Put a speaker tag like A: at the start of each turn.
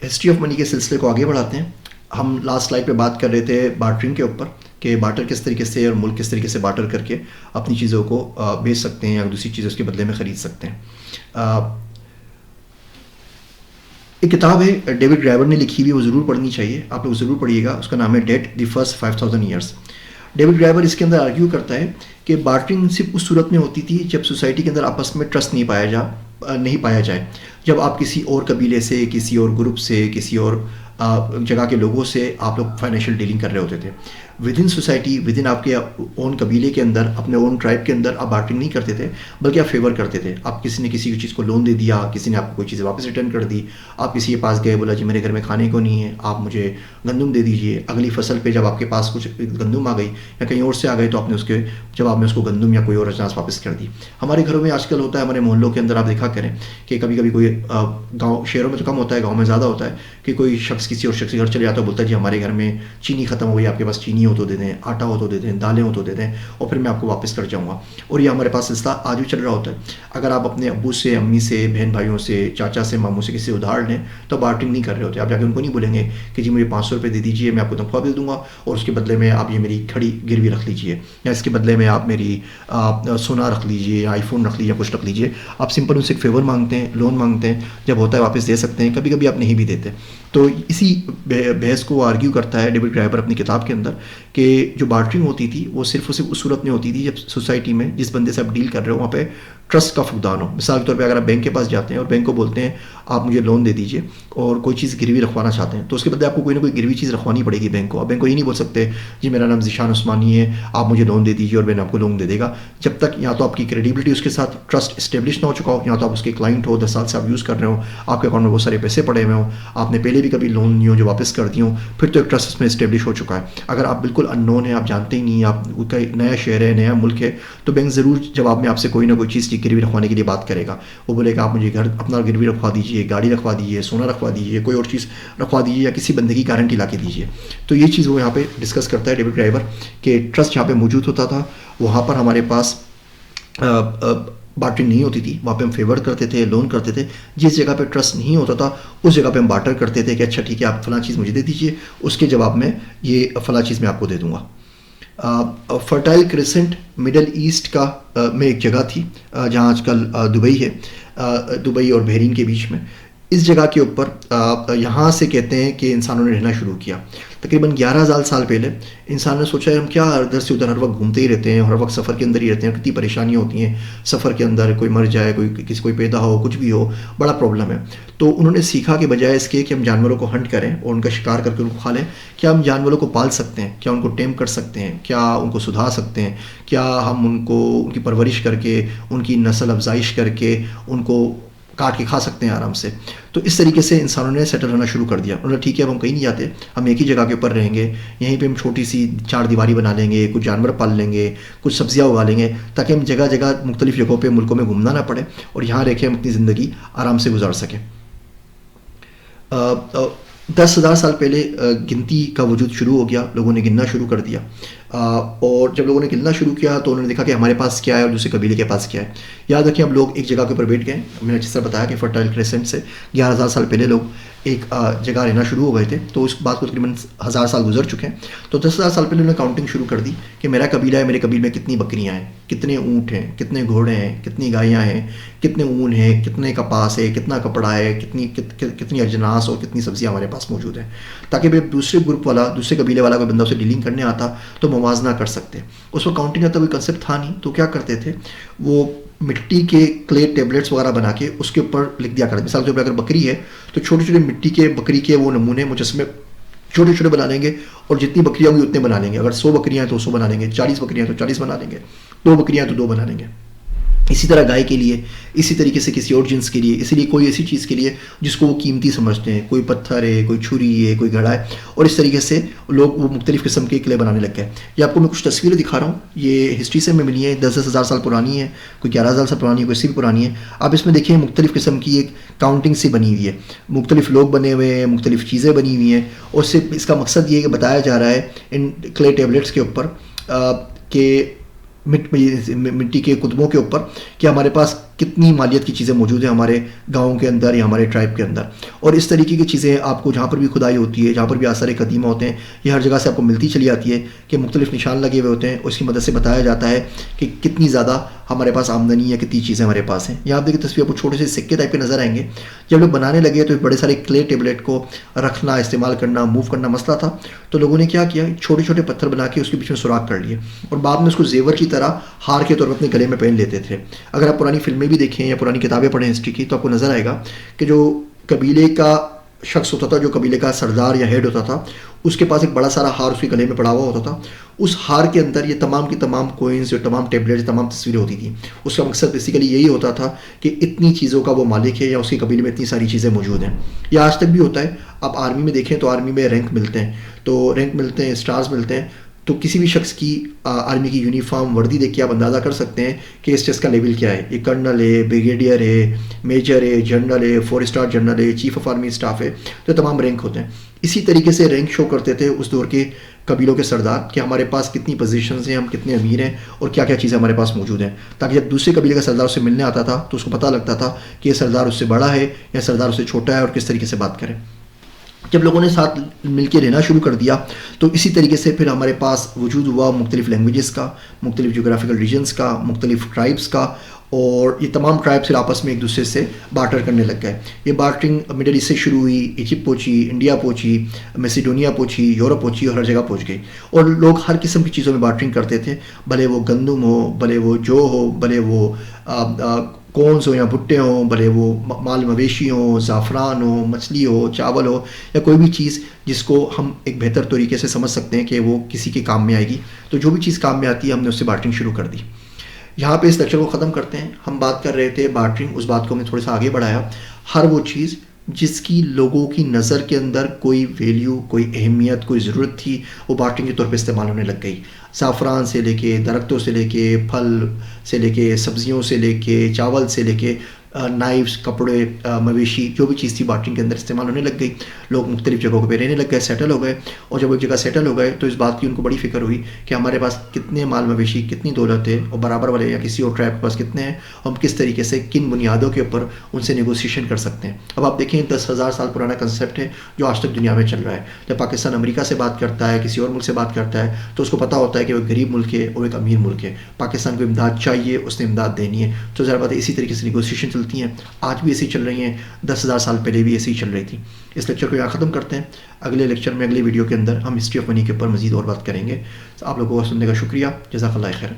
A: History of money کے سلسلے کو آگے بڑھاتے ہیں. ہم لاسٹ سلائڈ پہ بات کر رہے تھے بارٹرنگ کے اوپر کہ بارٹر کس طریقے سے اور ملک کس طریقے سے بارٹر کر کے اپنی چیزوں کو بیچ سکتے ہیں یا دوسری چیزیں اس کے بدلے میں خرید سکتے ہیں. ایک کتاب ہے ڈیوڈ گرائبر نے لکھی ہوئی, وہ ضرور پڑھنی چاہیے, آپ لوگ ضرور پڑھیے گا. اس کا نام ہے debt the first 5000 years. David Graeber اس کے اندر آرگیو کرتا ہے کہ بارٹرنگ صرف اس صورت میں ہوتی تھی جب سوسائٹی کے اندر آپس میں ٹرسٹ نہیں پایا جائے. جب آپ کسی اور قبیلے سے, کسی اور گروپ سے, کسی اور جگہ کے لوگوں سے آپ لوگ فائنینشیل ڈیلنگ کر رہے ہوتے تھے. With in society, with in آپ کے اون قبیلے کے اندر, اپنے اون ٹرائب کے اندر آپ بارٹرنگ نہیں کرتے تھے, بلکہ آپ فیور کرتے تھے. آپ کسی نے کسی چیز کو لون دے دیا, کسی نے آپ کو کوئی چیز واپس ریٹرن کر دی, آپ کسی کے پاس گئے, بولا جی میرے گھر میں کھانے کو نہیں ہے, آپ مجھے گندم دے دیجیے. اگلی فصل پہ جب آپ کے پاس کچھ گندم آ گئی یا کہیں اور سے آ گئی تو آپ نے اس کے جواب میں اس کو گندم یا کوئی اور اجناس واپس کر دی. ہمارے گھروں میں آج کل ہوتا ہے, ہمارے محلوں کے اندر آپ دیکھا کریں کہ کبھی کبھی کوئی گاؤں, شہروں میں تو کم ہوتا ہے, گاؤں میں زیادہ ہوتا ہے کہ کوئی شخص کسی اور شخص کے گھر چلے جاتا ہے, بولتا ہے جی ہمارے گھر میں چینی ختم ہو گئی, آپ کے پاس چینی ہو تو دے دیں, آٹا ہو تو دے دیں, دالیں ہو تو دے دیں, اور پھر میں آپ کو واپس کر جاؤں گا. اور یہ ہمارے پاس سلسلہ آج بھی چل رہا ہوتا ہے. اگر آپ اپنے ابو سے, امی سے, بہن بھائیوں سے, چاچا سے, ماموں سے کسی سے ادھار لیں تو بارٹرنگ نہیں کر رہے ہوتے. آپ جا کے ان کو نہیں بولیں گے کہ جی مجھے 500 روپے دے دیجیے, میں آپ کو تنخواہ دے دوں گا اور اس کے بدلے میں آپ یہ میری کھڑی گروی رکھ لیجیے, یا اس کے بدلے میں آپ میری سونا رکھ لیجیے, یا آئی فون رکھ لیجیے, کچھ رکھ لیجیے. آپ سمپل ان سے ایک فیور مانگتے ہیں, لون مانگتے ہیں, جب ہوتا ہے واپس دے سکتے ہیں, کبھی کبھی آپ نہیں بھی دیتے. تو اسی بحث کو آرگیو کرتا ہے ڈیوڈ گرائبر اپنی کتاب کے اندر کہ جو بارٹرنگ ہوتی تھی وہ صرف اس صورت میں ہوتی تھی جب سوسائٹی میں جس بندے سے آپ ڈیل کر رہے ہو وہاں پہ ٹرسٹ کا فقدان ہو. مثال کے طور پہ اگر آپ بینک کے پاس جاتے ہیں اور بینک کو بولتے ہیں آپ مجھے لون دے دیجیے اور کوئی چیز گروی رکھوانا چاہتے ہیں, تو اس کے بدلے آپ کو کوئی نہ کوئی گروی چیز رکھوانی پڑے گی بینک کو. آپ بینک کو یہ نہیں بول سکتے جی میرا نام ذیشان عثمانی ہے, آپ مجھے لون دے دیجیے اور میں نے آپ کو لون دے دے گا, جب تک یا تو آپ کی کریڈیبلٹی اس کے ساتھ ٹرسٹ اسٹیبلش نہ ہو چکا ہو, یا تو آپ اس کے کلائنٹ ہو, 10 سال سے آپ یوز کر رہے ہو, آپ کے اکاؤنٹ میں بہت سارے پیسے پڑے ہوئے ہوں, آپ نے پہلے بھی کبھی لون لیے ہوں جو واپس کر دی ہوں, پھر تو ایک ٹرسٹ اس میں اسٹیبلش ہو چکا ہے. اگر آپ بالکل ان نون ہیں, آپ جانتے ہی نہیں, آپ کا نیا شہر ہے, نیا ملک ہے, تو بینک ضرور جواب میں آپ سے کوئی نہ کوئی چیز کی گروی رکھوانے کے لیے بات کرے گا. وہ بولے گا آپ مجھے گھر اپنا گروی رکھوا دیجیے, گاڑی رکھوا دیجیے, سونا رکھوا دیجیے, کوئی اور چیز رکھوا دیجیے, یا کسی بندے کی گارنٹی لا کے دیجیے. تو یہ چیز وہ یہاں پہ ڈسکس کرتا ہے ڈیوڈ گرائبر کہ ٹرسٹ جہاں پہ موجود ہوتا تھا وہاں پر ہمارے پاس بارٹرنگ نہیں ہوتی تھی, وہاں پہ ہم فیور کرتے تھے, لون کرتے تھے. جس جگہ پہ ٹرسٹ نہیں ہوتا تھا اس جگہ پہ ہم بارٹر کرتے تھے کہ اچھا ٹھیک ہے آپ فلاں چیز مجھے دے دیجیے, اس کے جواب میں یہ فلاں چیز میں آپ کو دے دوں گا. فرٹائل کریسنٹ مڈل ایسٹ کا میں ایک جگہ تھی جہاں آج کل دبئی ہے, دبئی اور بحرین کے بیچ میں. اس جگہ کے اوپر یہاں سے کہتے ہیں کہ انسانوں نے رہنا شروع کیا. تقریباً 11,000 سال پہلے انسان نے سوچا ہم کیا ادھر سے ادھر ہر وقت گھومتے ہی رہتے ہیں, ہر وقت سفر کے اندر ہی رہتے ہیں, کتنی پریشانیاں ہوتی ہیں سفر کے اندر, کوئی مر جائے, کوئی پیدا ہو, کچھ بھی ہو, بڑا پرابلم ہے. تو انہوں نے سیکھا کہ بجائے اس کے کہ ہم جانوروں کو ہنٹ کریں اور ان کا شکار کر کے ان کو کھا لیں, کیا ہم جانوروں کو پال سکتے ہیں, کیا ان کو ٹیم کر سکتے ہیں, کیا ان کو سدھار سکتے ہیں, کیا ہم ان کی پرورش کر کے, ان کی نسل افزائش کر کے ان کو کاٹ کے کھا سکتے ہیں آرام سے. تو اس طریقے سے انسانوں نے سیٹل ہونا شروع کر دیا. انہوں نے ٹھیک ہے اب ہم کہیں نہیں جاتے, ہم ایک ہی جگہ کے اوپر رہیں گے, یہیں پہ ہم چھوٹی سی 4 دیواری بنا لیں گے, کچھ جانور پال لیں گے, کچھ سبزیاں اگا لیں گے, تاکہ ہم جگہ جگہ مختلف جگہوں پہ ملکوں میں گھومنا نہ پڑے اور یہاں رہ کے ہم اپنی زندگی آرام سے گزار سکیں. 10,000 سال پہلے گنتی کا وجود شروع ہو گیا, لوگوں نے گننا شروع کر دیا, اور جب لوگوں نے گننا شروع کیا تو انہوں نے دیکھا کہ ہمارے پاس کیا ہے اور دوسرے قبیلے کے پاس کیا ہے. یاد رکھیں ہم لوگ ایک جگہ کے اوپر بیٹھ گئے, میں نے جس طرح بتایا کہ فرٹائل کریسنٹ سے 11,000 سال پہلے لوگ ایک جگہ رہنا شروع ہو گئے تھے, تو اس بات کو تقریباً 1,000 سال گزر چکے ہیں. تو 10,000 سال پہلے انہوں نے کاؤنٹنگ شروع کر دی کہ میرا قبیلہ ہے, میرے قبیلے میں کتنی بکریاں ہیں, کتنے اونٹ ہیں, کتنے گھوڑے ہیں, کتنی گائیاں ہیں, کتنے اون ہیں, کتنے کپاس ہے, کتنا کپڑا ہے, کتنی اجناس اور کتنی سبزیاں ہمارے پاس موجود ہیں, تاکہ پھر دوسرے گروپ والا, دوسرے قبیلے والا کوئی بندہ اسے ڈیلنگ کرنے آتا تو موازنہ کر سکتے. اس وقت کاؤنٹنگ کا تو کوئی کنسیپٹ تھا نہیں, تو کیا کرتے تھے وہ مٹی کے کلے ٹیبلٹس وغیرہ بنا کے اس کے اوپر لکھ دیا کرتے. مثال کے طور پہ اگر بکری ہے تو چھوٹے چھوٹے مٹی کے بکری کے وہ نمونے مجسمے چھوٹے چھوٹے بنا لیں گے, اور جتنی بکریاں ہوں گی اتنے بنا لیں گے. اگر 100 بکریاں ہیں تو 100 بنا لیں گے, 40 بکریاں ہیں تو 40 بنا لیں گے, 2 بکریاں ہیں تو 2 بنا لیں گے. اسی طرح گائے کے لیے, اسی طریقے سے کسی اور جنس کے لیے, اسی لیے کوئی ایسی چیز کے لیے جس کو وہ قیمتی سمجھتے ہیں, کوئی پتھر ہے, کوئی چھری ہے, کوئی گھڑا ہے, اور اس طریقے سے لوگ وہ مختلف قسم کے قلعے بنانے لگ گئے. یہ آپ کو میں کچھ تصویریں دکھا رہا ہوں, یہ ہسٹری سے میں ملی ہیں, 10,000 سال پرانی ہے, کوئی 11,000 سال پرانی ہے, کوئی 80 پرانی ہے. آپ اس میں دیکھیں مختلف قسم کی ایک کاؤنٹنگ سی بنی ہوئی ہے, مختلف لوگ بنے ہوئے ہیں, مختلف چیزیں بنی ہوئی ہیں, اور صرف اس کا مقصد یہ کہ بتایا جا رہا ہے ان کلے ٹیبلٹس کے اوپر کہ مٹی کے کتبوں کے اوپر کہ ہمارے پاس کتنی مالیت کی چیزیں موجود ہیں ہمارے گاؤں کے اندر یا ہمارے ٹرائب کے اندر. اور اس طریقے کی چیزیں آپ کو جہاں پر بھی کھدائی ہوتی ہے, جہاں پر بھی آثار قدیمہ ہوتے ہیں, یہ ہر جگہ سے آپ کو ملتی چلی آتی ہے کہ مختلف نشان لگے ہوئے ہوتے ہیں. اس کی مدد سے بتایا جاتا ہے کہ کتنی زیادہ ہمارے پاس آمدنی ہے, کتنی چیزیں ہمارے پاس ہیں. یہاں آپ دیکھیں تصویر آپ کو چھوٹے سے سکے ٹائپ کے نظر آئیں گے. جب لوگ بنانے لگے تو بڑے سارے کلے ٹیبلٹ کو رکھنا, استعمال کرنا, موو کرنا مسئلہ تھا. تو لوگوں نے کیا کیا, چھوٹے چھوٹے پتھر بنا کے اس کے بیچ میں سوراخ کر لیے اور بعد میں اس کو زیور کی طرح ہار کے طور پر اپنے گلے میں پہن لیتے تھے. اگر آپ پرانی فلمیں بھی دیکھیں یا پرانی کتابیں پڑھیں ہسٹری کی, تو آپ کو نظر آئے گا کہ جو قبیلے کا شخص ہوتا تھا, جو قبیلے کا سردار یا ہیڈ ہوتا تھا, اس کے پاس ایک بڑا سارا ہار اس کے گلے میں پڑا ہوا ہوتا تھا. اس ہار کے اندر یہ تمام کی تمام کوئنز, جو تمام ٹیبلٹس, تمام تصویریں ہوتی تھیں. اس کا مقصد بیسیکلی یہی ہوتا تھا کہ اتنی چیزوں کا وہ مالک ہے یا اس کے قبیلے میں اتنی ساری چیزیں موجود ہیں. یہ آج تک بھی ہوتا ہے. آپ آرمی میں دیکھیں تو آرمی میں رینک ملتے ہیں, تو رینک ملتے ہیں, اسٹارز ملتے ہیں. تو کسی بھی شخص کی آرمی کی یونیفارم وردی دیکھ کے آپ اندازہ کر سکتے ہیں کہ اس چیز کا لیول کیا ہے. یہ کرنل ہے, بریگیڈیئر ہے, میجر ہے, جنرل ہے, 4 اسٹار جنرل ہے, چیف آف آرمی اسٹاف ہے. تو تمام رینک ہوتے ہیں. اسی طریقے سے رینک شو کرتے تھے اس دور کے قبیلوں کے سردار کہ ہمارے پاس کتنی پوزیشنز ہیں, ہم کتنے امیر ہیں اور کیا کیا چیزیں ہمارے پاس موجود ہیں, تاکہ جب دوسرے قبیلے کا سردار اس سے ملنے آتا تھا تو اس کو پتہ لگتا تھا کہ یہ سردار اس سے بڑا ہے یا سردار اس سے چھوٹا ہے اور کس طریقے سے بات کریں. جب لوگوں نے ساتھ مل کے رہنا شروع کر دیا تو اسی طریقے سے پھر ہمارے پاس وجود ہوا مختلف لینگویجز کا, مختلف جغرافیکل ریجنز کا, مختلف ٹرائبس کا, اور یہ تمام ٹرائبس پھر آپس میں ایک دوسرے سے بارٹر کرنے لگ گئے. یہ بارٹرنگ مڈل ایسٹ سے شروع ہوئی, ایجپٹ پہنچی, انڈیا پہنچی, میسیڈونیا پہنچی, یورپ پہنچی اور ہر جگہ پہنچ گئی. اور لوگ ہر قسم کی چیزوں میں بارٹرنگ کرتے تھے, بھلے وہ گندم ہو, بھلے وہ جو ہو, بھلے وہ کونس ہو یا بھٹے ہوں, بھلے وہ مال مویشی ہوں, زعفران ہو, مچھلی ہو, چاول ہو, یا کوئی بھی چیز جس کو ہم ایک بہتر طریقے سے سمجھ سکتے ہیں کہ وہ کسی کے کام میں آئے گی. تو جو بھی چیز کام میں آتی ہے ہم نے اس سے بارٹرنگ شروع کر دی. یہاں پہ اس لیکچر کو ختم کرتے ہیں. ہم بات کر رہے تھے بارٹرنگ, اس بات کو ہم نے تھوڑا سا آگے بڑھایا. ہر وہ چیز جس کی لوگوں کی نظر کے اندر کوئی ویلیو, کوئی اہمیت, کوئی ضرورت تھی, وہ بارٹرنگ کے طور پہ استعمال ہونے لگ گئی. زعفران سے لے کے, درختوں سے لے کے, پھل سے لے کے, سبزیوں سے لے کے, چاول سے لے کے, نائفس, کپڑے, مویشی, جو بھی چیز تھی بارٹرنگ کے اندر استعمال ہونے لگ گئی. لوگ مختلف جگہوں پہ رہنے لگ گئے, سیٹل ہو گئے. اور جب ایک جگہ سیٹل ہو گئے تو اس بات کی ان کو بڑی فکر ہوئی کہ ہمارے پاس کتنے مال مویشی, کتنی دولت ہے, اور برابر والے یا کسی اور ٹرائب کے پاس کتنے ہیں, ہم کس طریقے سے کن بنیادوں کے اوپر ان سے نیگوسیشن کر سکتے ہیں. اب آپ دیکھیں 10,000 سال پرانا کنسیپٹ ہے جو آج تک دنیا میں چل رہا ہے. جب پاکستان امریکہ سے بات کرتا ہے, کسی اور ملک سے بات کرتا ہے, تو اس کو پتہ ہوتا ہے کہ وہ غریب ملک ہے اور ایک امیر ملک ہے. پاکستان کو امداد چاہیے, اس نے امداد دینی ہے. تو ظاہر بات ہے اسی طریقے سے نیگوسیشن چلتی ہیں. آج بھی ایسی چل رہی ہیں, 10,000 سال پہلے بھی ایسی ہی چل رہی تھی. اس لیکچر کو یہاں ختم کرتے ہیں. اگلے لیکچر میں, اگلے ویڈیو کے اندر ہم ہسٹری آف منی کے اوپر مزید اور بات کریں گے. آپ لوگوں کو سننے کا شکریہ. جزاک اللہ خیر.